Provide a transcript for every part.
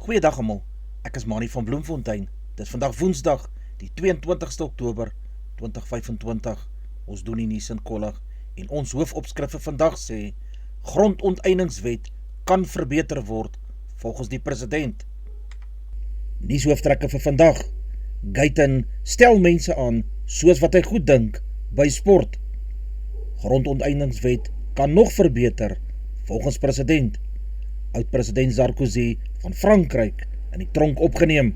Goeiedag almal, ek is Manie van Bloemfontein. Dit is vandag Woensdag, die 22ste Oktober 2025. Ons doen die nuus in kollig en ons hoofopskrif vir vandag sê: Grondonteieningswet kan verbeter word volgens die president. Nuushooftrekke vir vandag: Guyton stel mense aan soos wat hy goed dink by sport. Grondonteieningswet kan nog verbeter volgens president. Oud-president Sarkozy van Frankryk in die tronk opgeneem.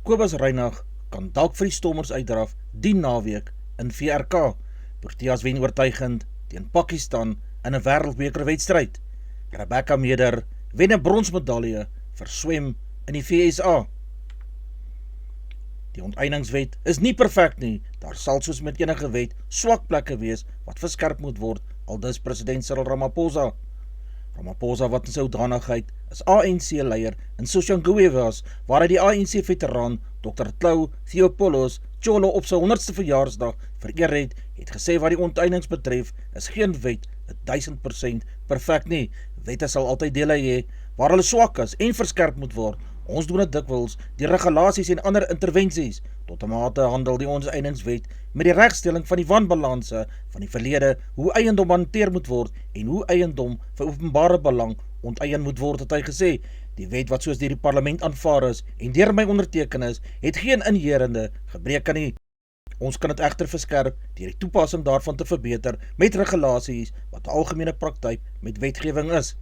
Kobus Reinagh kan dalk vir die Stormers uitdraf die naweek in VRK. Proteas wen oortuigend teen Pakistan in 'n wêreldbekerwedstryd. Rebecca Meder wen 'n bronsmedalje vir swem in die VSA. Die onteieningswet is nie perfek nie. Daar sal soos met enige wet swak plekke wees wat verskerp moet word, aldus president Cyril Ramaphosa. Ramaphosa, wat in sy hoedanigheid as ANC-leier in Soshanguve was, waar hy die ANC-veteraan Dr. Tlou Theopolos Tsholo op sy 100ste verjaarsdag vereer het gesê wat die onteiening betref, is geen wet 1000% perfek nie. Wette sal altyd dele hê waar hulle swak is en verskerp moet word. Ons doen dit dikwels die regulasies en ander intervensies. Tot 'n mate handel die onteieningswet met die regstelling van die wanbalanse van die verlede, hoe eiendom hanteer moet word en hoe eiendom vir openbare belang onteien moet word, het hy gesê. Die wet wat soos deur die parlement aanvaar is en deur my onderteken is, het geen inherende gebreke nie. Ons kan dit egter verskerp deur die toepassing daarvan te verbeter met regulasies wat 'n algemene praktyk met wetgewing is.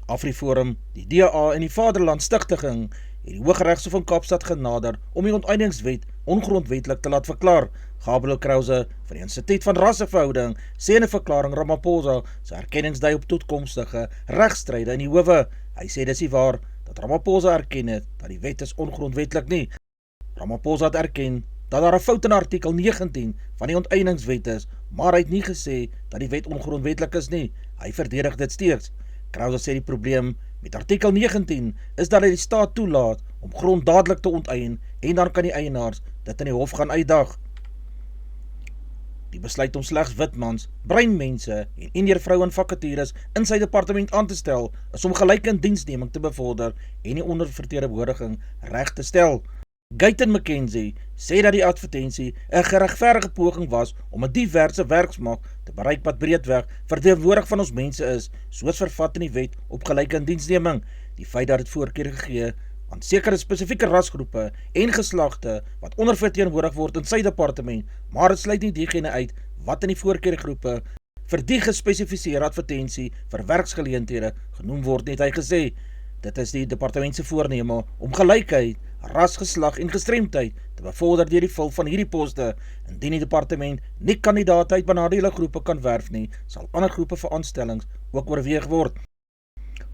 AfriForum, die DA en die Vaderland Stichting het die Hooggeregshof van Kaapstad genader om die onteieningswet ongrondwetlik te laat verklaar. Gabriel Krause van die Instituut van Rasseverhouding sê in 'n verklaring Ramaphosa sy erkenningsdui op toekomstige regstryde in die howe. Hy sê dis nie waar dat Ramaphosa erken het dat die wet is ongrondwetlik nie. Ramaphosa het erken dat daar 'n fout in artikel 19 van die onteieningswet is, maar hy het nie gesê dat die wet ongrondwetlik is nie. Hy verdedig dit steeds. Krause sê die probleem met artikel 19 is dat hy die staat toelaat om grond dadelik te onteien en dan kan die eienaars dit in die hof gaan uitdag. Die besluit om slegs wit mans, bruin mense en indiër vroue in vakatures in sy departement aan te stel is om gelyke indiensneming te bevorder en die onderverteenwoordiging reg te stel. Guyton McKenzie sê dat die advertensie 'n geregverdige poging was om 'n diverse werksmag te bereik wat breedweg verteenwoordig van ons mense is, soos vervat in die wet op gelyke indiensneming. Die feit dat dit voorkeur gegee aan sekere spesifieke rasgroepe en geslagte wat onderverteenwoordig word in sy departement, maar dit sluit nie diegene uit wat in die voorkeurgroepe vir die gespesifiseerde advertensie vir werksgeleenthede genoem word, het hy gesê. Dit is die departement se voorneme om gelykheid, ras, geslag en gestremdheid te bevorder deur die vul van hierdie poste. Indien die departement nie kandidaate uit benadeelde groepe kan werf nie, sal ander groepe vir aanstellings ook oorweeg word.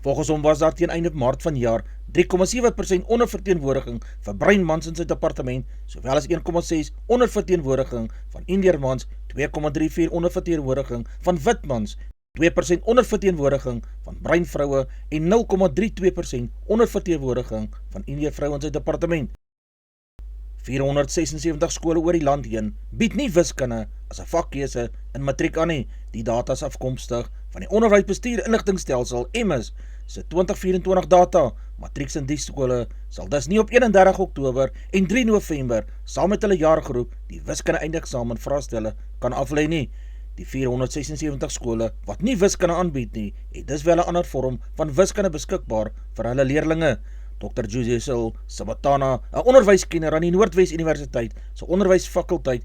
Volgens hom was daar teen einde Maart vanjaar 3,7% onderverteenwoordiging vir bruin mans in sy departement, sowel as 1,6% onderverteenwoordiging van indiër mans, 2,34% onderverteenwoordiging van wit mans, 2% onderverteenwoordiging van bruin vroue en 0,32% onderverteenwoordiging van indiër vroue in sy departement. 476 skole oor die land heen bied nie wiskunde as 'n vakkeuse in matriek aan nie. Die data is afkomstig van die Onderwysbestuur Inligtingstelsel (EMIS) se 2024 data. Matrieks in die skole sal dus nie op 31 Oktober en 3 November saam met hulle jaargroep die wiskunde eindeksamen vraestelle kan aflei nie. Die 476 skole wat nie wiskunde aanbied nie, het dus wel 'n ander vorm van wiskunde beskikbaar vir hulle leerlinge. Dr. Joseph Sabatana, 'n onderwyskenner aan die Noordwes Universiteit se onderwysfakulteit,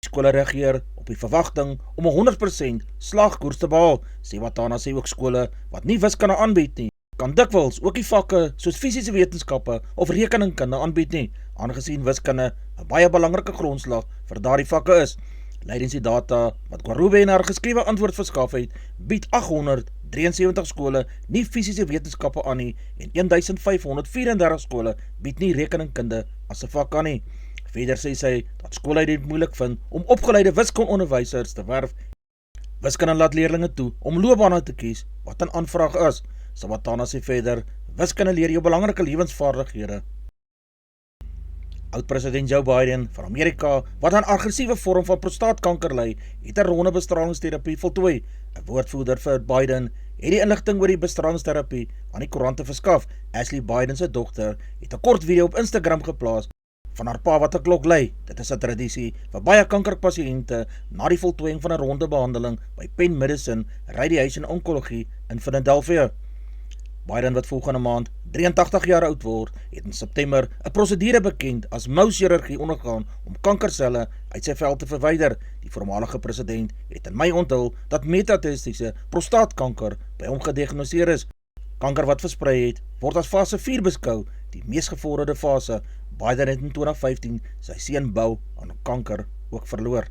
skole reageer op die verwagting om 'n 100% slaagkoers te behaal. Sabatana sê ook skole wat nie wiskunde aanbied nie, kan dikwels ook die vakke soos fisiese wetenskappe of rekeningkunde aanbied nie, aangesien wiskunde 'n baie belangrike grondslag vir daardie vakke is. Lydens die data wat Kwarube en haar geskrewe antwoord verskaf het, bied 873 skole nie fisiese wetenskappe aan nie en 1534 skole bied nie rekeningkunde as 'n vak aan nie. Verder sê sy dat skole dit moeilik vind om opgeleide wiskundeonderwysers te werf. Wiskunde laat leerlinge toe om loopbane te kies wat in aanvraag is. Sabatana sê verder, wiskunde leer jou belangrike lewensvaardighede. Oud-president Joe Biden van Amerika, wat aan aggressiewe vorm van prostaatkanker ly, het 'n ronde bestralingsterapie voltooi. 'n woordvoerder vir Biden, het die inligting oor die bestralingsterapie aan die koerante verskaf. Ashley Biden se dogter het 'n kort video op Instagram geplaas van haar pa wat 'n klok lui. Dit is 'n tradisie vir baie kankerpasiënte na die voltooiing van 'n ronde behandeling by Penn Medicine Radiation Oncology in Philadelphia. Biden, wat volgende maand 83 jaar oud word, het in September 'n prosedure bekend as mouchirurgie ondergaan om kankerselle uit sy vel te verwyder. Die voormalige president het in Mei onthul dat metastatiese prostaatkanker by hom gediagnoseer is. Kanker wat versprei het, word as fase 4 beskou, die mees gevorderde fase. Biden het in 2015 sy seun Beau aan kanker ook verloor.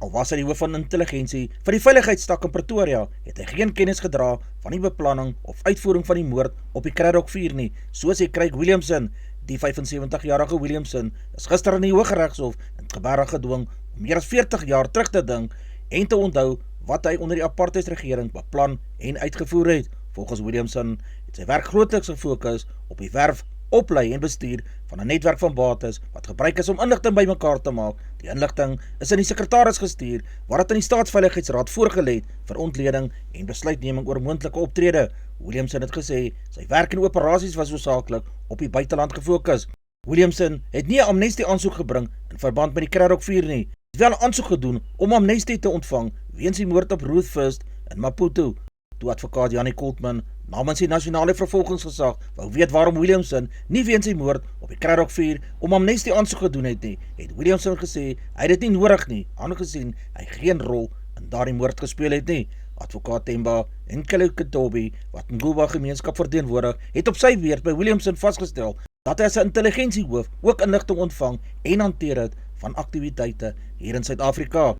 Al was hy die hoof van intelligensie vir die veiligheidstak in Pretoria, het hy geen kennis gedra van die beplanning of uitvoering van die moord op die Craddock 4 nie, soos hy Craig Williamson. Die 75-jarige Williamson is gister in die Hooggeregshof in Geberg gedwing om meer as 40 jaar terug te dink en te onthou wat hy onder die apartheidsregering beplan en uitgevoer het. Volgens Williamson het sy werk grootliks gefokus op die werf, oplei en bestuur van 'n netwerk van bates wat gebruik is om inligting bymekaar te maak. Die inligting is in die sekretaris gestuur, waar dit in die Staatsveiligheidsraad voorgelê het vir ontleding en besluitneming oor moontlike optrede. Williamson het gesê sy werk en operasies was hoofsaaklik op die buiteland gefokus. Williamson het nie 'n amnestie aansoek gebring in verband met die Craddock 4 nie. Hy het wel 'n aansoek gedoen om amnestie te ontvang weens die moord op Ruth First in Maputo. Toe advokaat Jannie Coltman namens die nasionale vervolgingsgesag wou weet waarom Williamson nie weens die moord op die Craddock 4 om amnestie aansoek gedoen het nie, het Williamson gesê hy het dit nie nodig nie, aangesien hy geen rol in daardie moord gespeel het nie. Advokaat Themba Nkele Ketobi, wat Nguba gemeenskap verteenwoordig, het op sy beurt by Williamson vasgestel dat hy as 'n intelligensiehoof ook inligting ontvang en hanteer het van aktiwiteite hier in Suid-Afrika.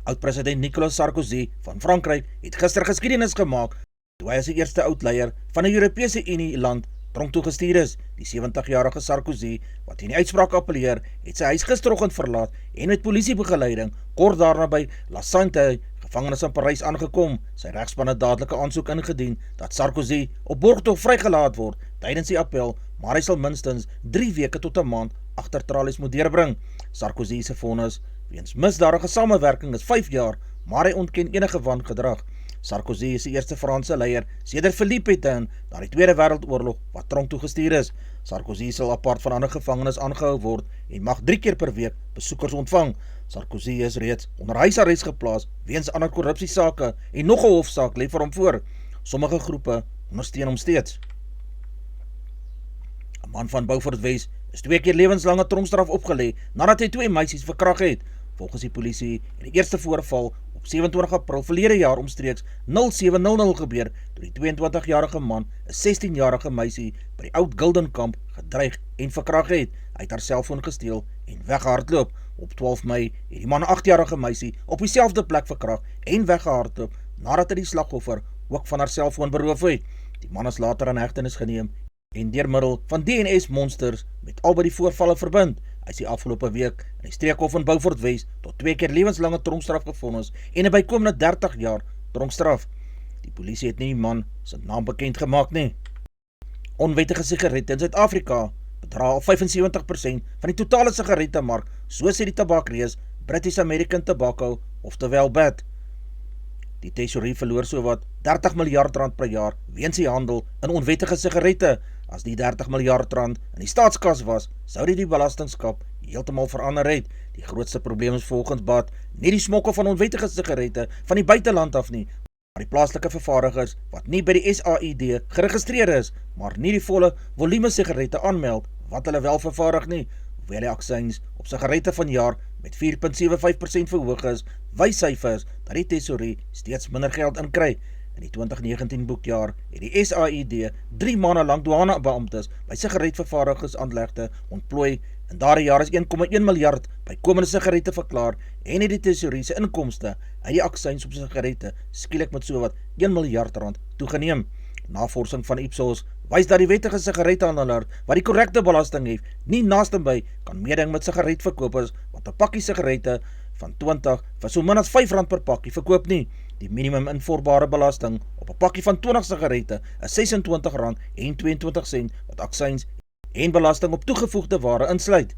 Oud-president Nicolas Sarkozy van Frankryk het gister geskiedenis gemaak toe hy as die eerste oud-leier van 'n Europese Unie land tronk toe gestuur is. Die 70-jarige Sarkozy, wat in die uitspraak appeleer, het sy huis gisteroggend verlaat en met polisiebegeleiding kort daarna by La Sainte gevangenis in Parys aangekom. Sy regspan het dadelike aansoek ingedien dat Sarkozy op borgtog vrygelaat word tydens die appel, maar hy sal minstens 3 weke tot 'n maand agter tralies moet deurbring. Sarkozy se vonnis weens misdadige samewerking is 5 jaar, maar hy ontken enige wangedrag. Sarkozy is die eerste Franse leier sedert Philippe Pétain na die Tweede Wêreldoorlog wat tronk toe gestuur is. Sarkozy sal apart van ander gevangenes aangehou word en mag 3 keer per week besoekers ontvang. Sarkozy is reeds onder huisarrest geplaas weens ander korrupsiesake en nog 'n hofsaak lê vir hom voor. Sommige groepe ondersteun hom steeds. 'n Man van Beaufort Wes is 2 keer lewenslange tronkstraf opgelê nadat hy 2 meisies verkragt het. Volgens die polisie het die eerste voorval op 27 April verlede jaar omstreeks 07:00 gebeur toe die 22-jarige man 'n 16-jarige meisie by die Oud Gilden Kamp gedreig en verkragt het. Hy het haar selfoon gesteel en weggehardloop. Op 12 Mei het die man 'n 8-jarige meisie op dieselfde plek verkragt en weggehardloop nadat hy die slagoffer ook van haar selfoon beroof het. Die man is later in hegtenis geneem en deur middel van DNS-monsters met albei die voorvalle verbind. Hy is die afgelope week in die streekhof in Beaufort Wes tot 2 keer lewenslange tronkstraf gevonnis en 'n bykomende 30 jaar tronkstraf. Die polisie het nie die man se naam bekend gemaak nie. Onwettige sigarette in Suid-Afrika bedra al 75% van die totale sigarettemark, so sê die tabakreus British American Tobacco, oftewel BAT. Die tesourie verloor sowat 30 miljard rand per jaar weens die handel in onwettige sigarette. As die 30 miljard rand in die staatskas was, sou dit die belastingskap heeltemal verander het. Die grootste probleem is volgens BAT nie die smokkel van onwettige sigarette van die buiteland af nie, maar die plaaslike vervaardigers wat nie by die SAID geregistreer is, maar nie die volle volume sigarette aanmeld wat hulle wel vervaardig nie. Hoewel die aksies op sigarette vanjaar met 4,75% verhoog is, wys syfers dat die tesourie steeds minder geld inkry. In die 2019 boekjaar het die SAID 3 maande lang douanebeamptes by sigaretvervaardigers aanlegte ontplooi. In daardie jaar is 1,1 miljard bykomende sigarette verklaar en het die tesourie se inkomste uit die aksies op sigarette skielik met sowat 1 miljard rand toegeneem. Navorsing van Ipsos wys dat die wettige sigarettehandelaar wat die korrekte belasting het, nie naastenby kan meeding met sigaretverkopers wat 'n pakkie sigarette van 20 vir so min as R5 per pakkie verkoop nie. Die minimum invoerbare belasting op 'n pakkie van 20 sigarette is R26,22 wat aksies en belasting op toegevoegde ware insluit.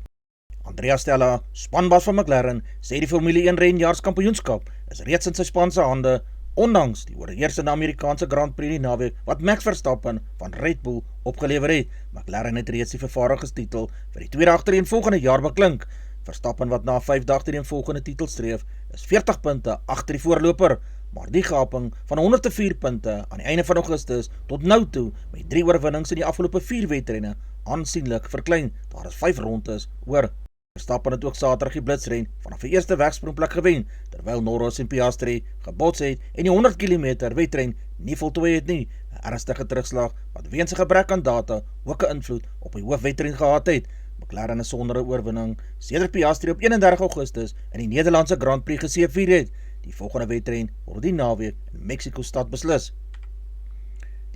Andrea Stella, spanbaas van McLaren, sê die Formule 1 renjaarskampioenskap is reeds in sy span se hande ondanks die oorheersende Amerikaanse Grand Prix die naweek wat Max Verstappen van Red Bull opgelewer het. McLaren het reeds die vervaardigingstitel vir die tweede agtereenvolgende jaar beklink. Verstappen wat na 5 dae agtereenvolgende titel streef, is 40 punte agter die voorloper, maar die gaping van 104 punte aan die einde van Augustus tot nou toe met 3 oorwinnings in die afgelope 4 wedrenne aansienlik verklein. Daar is 5 rondes oor. Verstappen het ook Saterdag die blitsren vanaf die eerste wegsprongplek gewen, terwyl Norris en Piastri gebots het en die 100 km wedren nie voltooi het nie. 'n Ernstige terugslag wat weens 'n gebrek aan data ook 'n invloed op die hoofwedren gehad het. McLaren is sonder 'n oorwinning sedert Piastri op 31 Augustus in die Nederlandse Grand Prix geseëvier het. Die volgende wedren word die naweek in Mexico-stad beslis.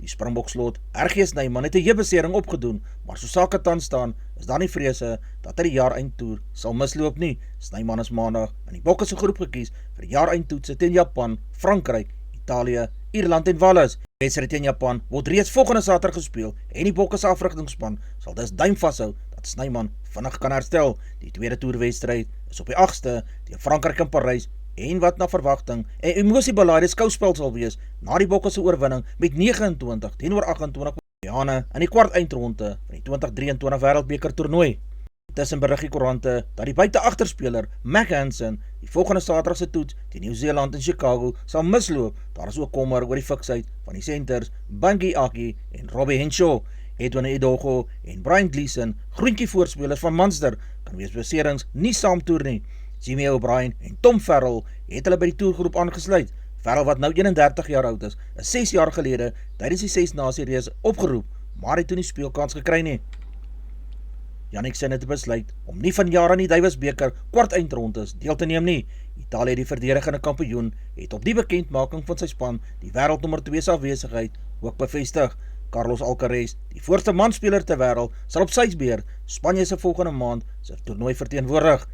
Die Springbokslot RG Snyman het 'n heupbesering opgedoen, maar so sake tans staan, is daar nie vrese dat hy die jaareindtoer sal misloop nie. Snyman is maandag in die Bokke se groep gekies vir die jaareindtoetse teen Japan, Frankryk, Italië, Ierland en Wales. Die wedstryd teen Japan word reeds volgende Saterdag gespeel en die Bokke se afrigtingspan sal dus duim vashou dat Snyman vinnig kan herstel. Die tweede toerwedstryd is op die 8ste teen Frankryk in Parys en wat na verwagting 'n emosiebelaide skouspel sal wees na die Bokke se oorwinning met 29 teenoor 28 Jane in die kwart eindronde van die 2023 Wêreldbeker toernooi. Intussen berig die koerante dat die buite-agterspeler Mac Hansen die volgende Saterdag se toets teen Nieu-Seeland in Chicago sal misloop. Daar is ook kommer oor die fiksheid van die centers Bungee Aki en Robbie Henshaw. Edwin Edogo en Brian Gleeson, groentjie voorspelers van Munster, kan weens beserings nie saamtoer nie. Jimmy O'Brien en Tom Farrell het hulle by die toergroep aangesluit. Farrell wat nou 31 jaar oud is 6 jaar gelede tydens die 6 nasie reis opgeroep, maar het toe nie speelkans gekry nie. Janniksen het besluit om nie vanjaar aan die Davis beker kwart eindrondes deel te neem nie. Italië, die verdedigende kampioen, het op die bekendmaking van sy span die wêreldnommer 2 se afwesigheid ook bevestig. Carlos Alcaraz, die voorste manspeler ter wêreld, sal op sy beurt Spanje se volgende maand sy toernooi verteenwoordig.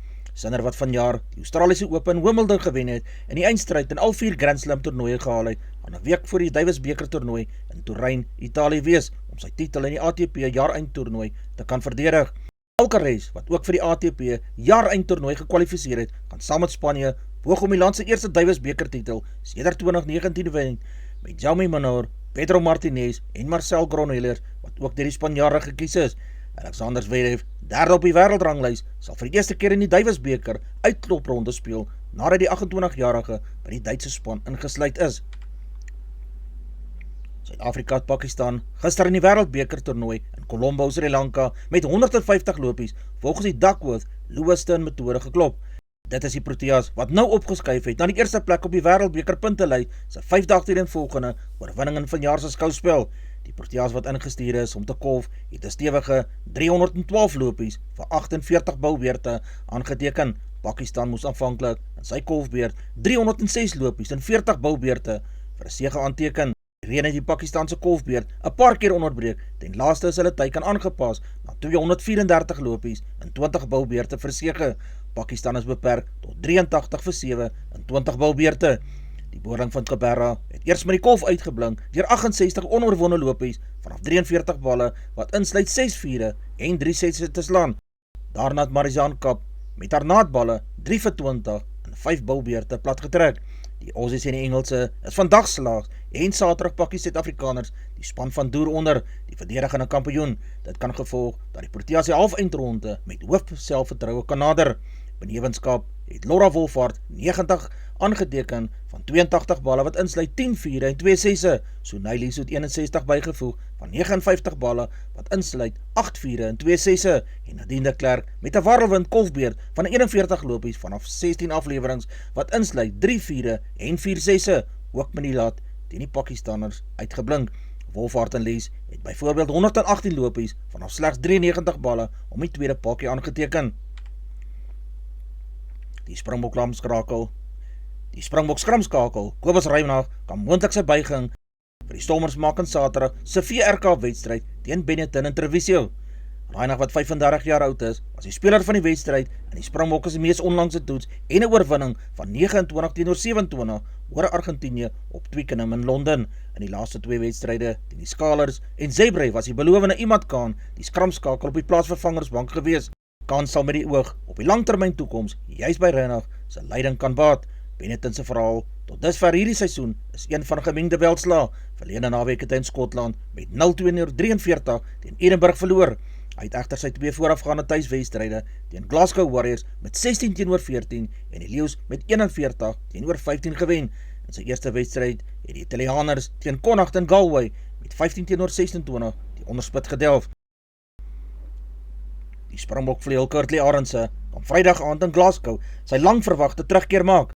Sinner wat vanjaar die Australiese Open in Wimbledon gewen het en die eindstryd in al 4 Grand Slam toernooie gehaal het, aan 'n week voor die Davis beker toernooi in Turijn, Italië wees om sy titel in die ATP jaareindtoernooi te kan verdedig. Alcaraz, wat ook vir die ATP jaareindtoernooi gekwalifiseer het, kan saam met Spanje poog om die land se eerste Davis beker titel sedert 2019 wen met Jaume Minor, Pedro Martinez en Marcel Granollers, wat ook deur die Spanjaarde gekies is. Alexander Zverev, derde op die wêreldranglys, sal vir die eerste keer in die Davis beker uitklopronde speel, nadat die 28-jarige by die Duitse span ingesluit is. Suid-Afrika het Pakistan gister in die wêreldbeker toernooi in Colombo, Sri Lanka met 150 lopies volgens die Duckworth Lewiston metode geklop. Dit is die Proteas wat nou opgeskuif het na die eerste plek op die wêreldbeker puntelys se 5 dae agtereenvolgende oorwinning in vanjaar se skouspel. Die Proteas wat ingestuur is om te kolf, het 'n stewige 312 lopies vir 48 boubeurte aangeteken. Pakistan moes aanvanklik in sy kolfbeurt 306 lopies en 40 boubeurte vir 'n sege aanteken. Die reën het die Pakistanse kolfbeurt 'n paar keer onderbreek, ten laaste is hulle teiken aangepas na 234 lopies en 20 boubeurte vir sege. Pakistan is beperk tot 83 vir 7 en 20 boubeurte. Die boring van Cabrera het eers met die kolf uitgeblink deur 68 onoorwonde lopies vanaf 43 balle wat insluit 6 viere en 3 setse te slaan. Daarna het Marizanne Kaap met haar naadballe 3 vir 20 en 5 boubeurte platgetrek. Die Aussies en die Engelse is vandag slaags en Saterdag pak die Suid-Afrikaners die span van Doer onder, die verdedigende kampioen. Dit kan gevolg dat die Proteas die halfeindronde met hoof selfvertroue kan nader. Benewenskap het Laura Wolfhard 90 aangeteken van 82 balle wat insluit 10 viere en 2 sesse. Sunay Lisu het 61 bygevoeg van 59 balle wat insluit 8 viere en 2 sesse. En Nadine de Klerk met 'n warrelwind kolfbeurt van 41 lopies vanaf 16 aflewerings wat insluit 3 viere en 4 sesse. Ook met die lat teen die Pakistanners uitgeblink. Wolfhard en Lies het byvoorbeeld 118 lopies vanaf slegs 93 balle om die tweede pakkie aangeteken. Die Springbok skramskakel, Kobus Reinagh, kan moontlik sy buiging vir die Stormers maak in Saterdag se VRK-wedstryd teen Benetton in Treviso. Reinagh, wat 35 jaar oud is, was die speler van die wedstryd en die Springbok is die mees onlangse toets en 'n oorwinning van 29 teenoor 27 oor Argentinië op Twickenham in Londen. In die laaste 2 wedstryde teen die Skalers en Zebre was die belowende Imad Khan die skramskakel op die plaasvervangersbank gewees. Khan sal met die oog op die langtermyn toekoms juis by Reinagh se leiding kan baat. Benetton se verhaal Tot dusver hierdie seisoen is een van gemengde veldslae. Verlede naweek het hy in Skotland met 0-2-43 teen Edinburgh verloor. Hy het egter sy 2 voorafgaande tuiswedstryde teen Glasgow Warriors met 16-14 en die Lions met 41-15 gewen. In sy eerste wedstryd het die Italianers teen Connacht in Galway met 15-26 die onderspit gedelf. Die Springbok vleuel Kurtley Arendse kan Vrydag aand in Glasgow sy lang verwagte terugkeer maak.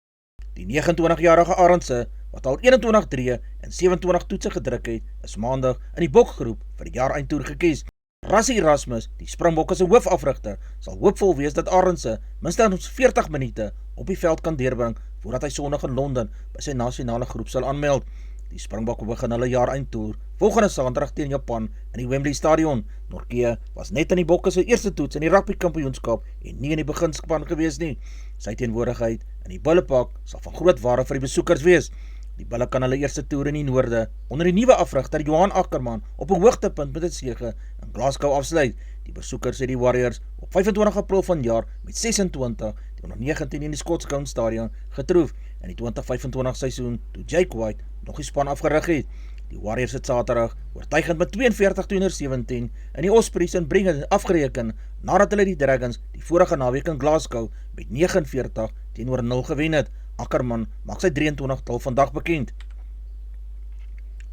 Die 29-jarige Arendse, wat al 21 drie en 27 toetse gedruk het, is maandag in die bokgroep vir die jaareindtoer gekies. Rassie Erasmus, die Springbokke se hoofafrigter, sal hoopvol wees dat Arendse minstens 40 minute op die veld kan deurbring voordat hy Sondag in Londen by sy nasionale groep sal aanmeld. Die Springbokke begin hulle jaareindtoer volgende Saterdag teen Japan in die Wembley Stadion. Norke was net in die Bokke se eerste toets in die rugby kampioenskap en nie in die beginspan gewees nie. Sy teenwoordigheid in die Bullepak sal van groot waarde vir die besoekers wees. Die Bulle kan hulle eerste toer in die noorde onder die nuwe afrigter Johan Ackerman op 'n hoogtepunt met 'n sege in Glasgow afsluit. Die besoekers het die Warriors op 25 April vanjaar met 26-19 in die Scotscound Stadion getroof in die 2025 seisoen toe Jake White nog die span afgerig het. Die Warriors het Saterdag oortuigend met 42-17 in die Ospreys in Bringen afgereken nadat hulle die Dragons die vorige naweek in Glasgow met 49-0 gewen het. Ackerman maak sy 23-tal vandag bekend.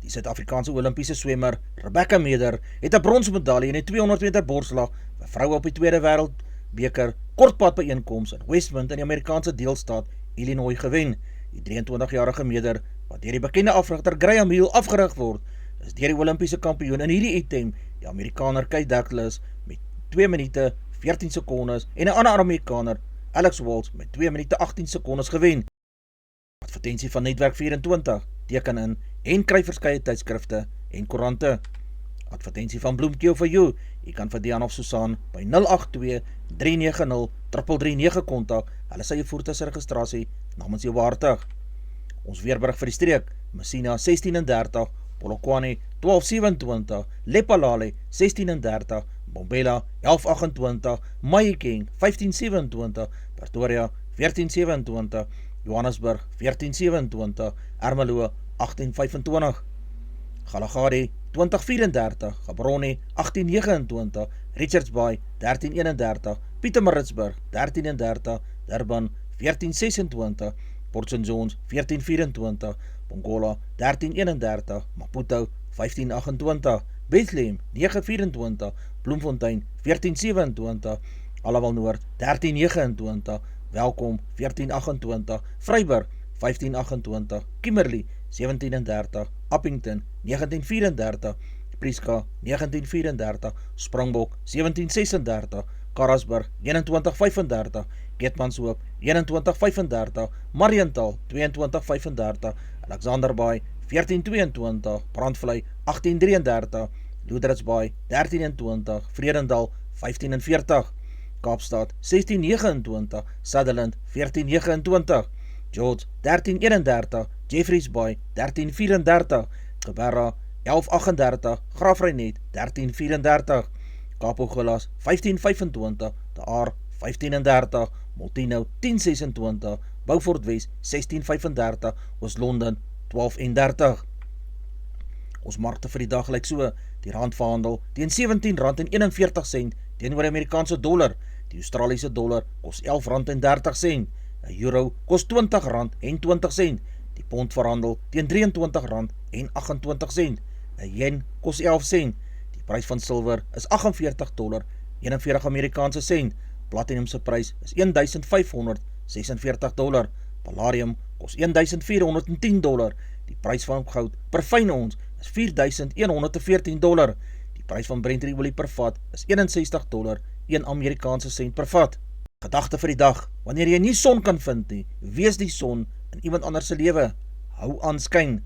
Die Suid-Afrikaanse Olimpiese swemmer Rebecca Meder het 'n bronsmedalje in die 200 meter borsslag vir vroue op die tweede wêreldbeker kortpad byeenkoms in Westmont in die Amerikaanse deelstaat Illinois gewen. Die 23-jarige Meder, wat deur die bekende afrigter Graham Hill afgerig word, is deur die Olimpiese kampioen in hierdie item, die Amerikaner Kate Douglas met 2 minute 14 sekondes en 'n ander Amerikaner, Alex Walsh, met 2 minute 18 sekondes gewen. Advertensie van Netwerk 24, teken in en kry verskeie tydskrifte en koerante. Advertensie van Bloemkeel vir jou. Jy kan vir Dian of Susan by 082-390-3339 kontak. Hulle sal jou voertuigregistrasie namens jou behartig. Ons weerberig vir die streek: Messina 16:30, Polokwane 12:27, Lephalale 16:30, Mbombela 11:28, Mahikeng 15:27, Pretoria 14:27, Johannesburg 14:27, Ermelo 18:25, Galagadi 20:34, Gaborone 18:29, Richards Bay 13:31, Pietermaritzburg 13:30, Durban 14:26, Port St Johns 14:24, Pongola 13:31, Maputo 15:28, Bethlehem 9:24, Bloemfontein 14:27, Alawal Noord 13:29, Welkom 14:28, Vryburg 15:28, Kimberley 17:30, Appington 19:34, Prieska 19:34, Springbok 17:36, Karasburg 21:35, Keetmanshoop 21:35, Mariental 22:35, Alexanderbaai 14:22, Brandvlei 18:33, Loedertsbaai 13:20, Vredendal 15:40, Kaapstad 16:29, Sutherland 14:29, George 13:31, Jeffreys Bay 13:34, Geberra 11:38, Graafrenet 13:34, Kapogelas 15:25, De Aar 15:30, Molteno 10:26, Beaufort Wes 16:35, Oos-London 12:30. Ons markte vir die dag lyk so: die rand verhandel teen R17.41 teenoor die Amerikaanse dollar. Die Australiese dollar kos R11.30, 'n euro kos R20.20, die pond verhandel teen R23.28, 'n yen kos 11 sent, die prys van silwer is $48.41 Amerikaanse sent, platinum se prys is $1,546, palladium kos $1,410, die prys van goud per fyn ons is $4,114, die prys van Brent-olie per vat is $61, 1 Amerikaanse sent per vat. Gedagte vir die dag: wanneer jy nie son kan vind nie, wees die son in iemand anders se lewe. Hou aan skyn.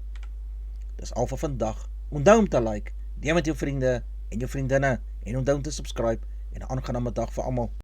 Dis al vir vandag. Onthou om te like, deel met jou vriende en jou vriendinne en onthou om te subscribe en 'n aangename dag vir almal.